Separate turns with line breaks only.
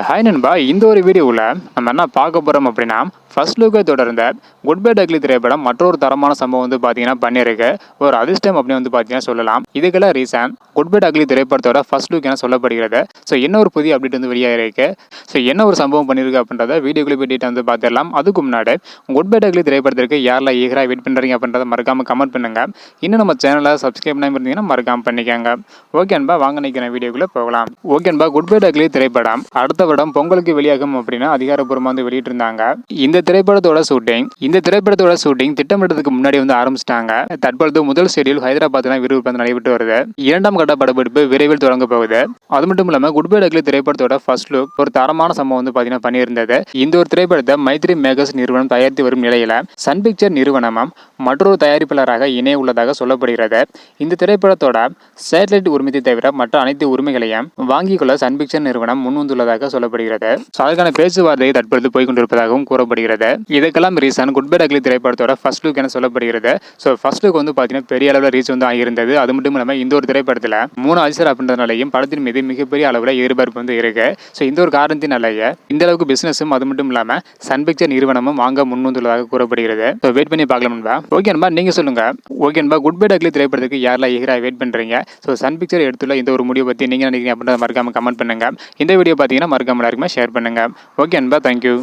Hi நண்பா, இந்த ஒரு வீடியோவில் நம்ம என்ன பார்க்க போகிறோம் அப்படின்னா, ஃபர்ஸ்ட் லுக்கை தொடர்ந்த குட் பை டக்லி திரைப்படம் மற்றொரு தரமான சம்பவம் வந்து பார்த்தீங்கன்னா பண்ணியிருக்கு. ஒரு அதிர்ஷ்டம் அப்படின்னு வந்து பார்த்தீங்கன்னா சொல்லலாம். இதுக்கெல்லாம் ரீசன் குட் பை டக்லி திரைப்படத்தோட ஃபர்ஸ்ட் லுக் என சொல்லப்படுகிறது. ஸோ என்ன ஒரு புதிய அப்டேட் வந்து வெளியாக இருக்கு, ஸோ என்ன ஒரு சம்பவம் பண்ணியிருக்கு அப்படின்றத வீடியோக்குள்ளே போயிட்டு வந்து பார்த்துடலாம். அதுக்கு முன்னாடி குட் பை டக்லி திரைப்படத்திற்கு யாரெல்லாம் ஈகராக வெயிட் பண்ணுறீங்க அப்படின்றத மறக்காமல் கமெண்ட் பண்ணுங்க. இன்னும் நம்ம சேனலை சப்ஸ்கிரைப் பண்ணி இருந்தீங்கன்னா மறக்காமல் பண்ணிக்கோங்க. ஓகே அன்பா, வாங்க நினைக்கிறேன் வீடியோக்குள்ளே போகலாம். ஓகே அன்பா, குட் பை டக்லி திரைப்படம் அடுத்த வருடம் பொங்கலுக்கு வெளியாகும் அப்படின்னு அதிகாரப்பூர்வமாக வந்து வெளியிட்டிருந்தாங்க. இந்த திரைப்படத்தோட ஷூட்டிங் திட்டமிட்டதுக்கு முன்னாடி வந்து ஆரம்பிச்சிட்டாங்க. தற்பொழுது முதல் ஷெட்யூல் ஹைதராபாத்ல விறுவிறுப்பாக நடைபெற்று வருது. இரண்டாம் கட்ட படப்பிடிப்பு விரைவில் தொடங்க போகுது. அது மட்டும் இல்லாம குட் பை டக்லி திரைப்படத்தோட ஃபர்ஸ்ட் லுக் ஒரு தரமான சம்பவம் வந்து பாத்தீங்கன்னா பண்ணியிருந்தது. இந்த ஒரு திரைப்படத்தை மைத்ரி மேகர்ஸ் நிறுவனம் தயாரித்து வரும் நிலையில சன் பிக்சர் நிறுவனமும் மற்றொரு தயாரிப்பாளராக இணைய உள்ளதாக சொல்லப்படுகிறது. இந்த திரைப்படத்தோட சேட்டலைட் உரிமத்தை தவிர மற்ற அனைத்து உரிமைகளையும் வாங்கிக் கொள்ள சன் பிக்சர் நிறுவனம் முன்வந்துள்ளதாக சொல்லப்படுகிறது. அதற்கான பேச்சுவார்த்தை தற்பொழுது போய்கொண்டிருப்பதாகவும் கூறப்படுகிறது. இதுக்கெல்லாம் ரீசன் குட் பை டக்லி திரைப்படத்தோட ஃபர்ஸ்ட் லுக் என சொல்லப்படுகிறது. ஸோ ஃபர்ஸ்ட் லுக் வந்து பார்த்தீங்கன்னா பெரிய அளவில் ரீச் வந்து ஆகியிருந்தது. அது மட்டும் இல்லாமல் இந்த ஒரு திரைப்படத்தில் 3 அதிசர் அப்படின்றதுனாலையும் படத்தின் மீது மிகப்பெரிய அளவில் எதிர்பார்ப்பு வந்து இருக்கு. ஸோ இந்த ஒரு காரணத்தினாலேயே இந்த அளவுக்கு பிசினஸும் அது மட்டும் இல்லாமல் சன் பிக்சர் நிறுவனமும் வாங்க முன்வந்துள்ளதாக கூறப்படுகிறது. ஸோ வெயிட் பண்ணி பார்க்கலாம்ப்பா. ஓகே அன்பா, நீங்க சொல்லுங்க. ஓகே அன்பா, குட் பை டக்லி திரைப்படத்துக்கு யாரெல்லாம் ஈகராக வெயிட் பண்றீங்க? ஸோ சன் பிக்சர் எடுத்துள்ள இந்த ஒரு முடிவை பற்றி நீங்க நினைக்கிறீங்க அப்படின்றத மறக்காம கமெண்ட் பண்ணுங்க. இந்த வீடியோ பார்த்தீங்கன்னா மறக்காம எல்லாருக்குமே ஷேர் பண்ணுங்க. ஓகே அன்பா, தேங்க்யூ.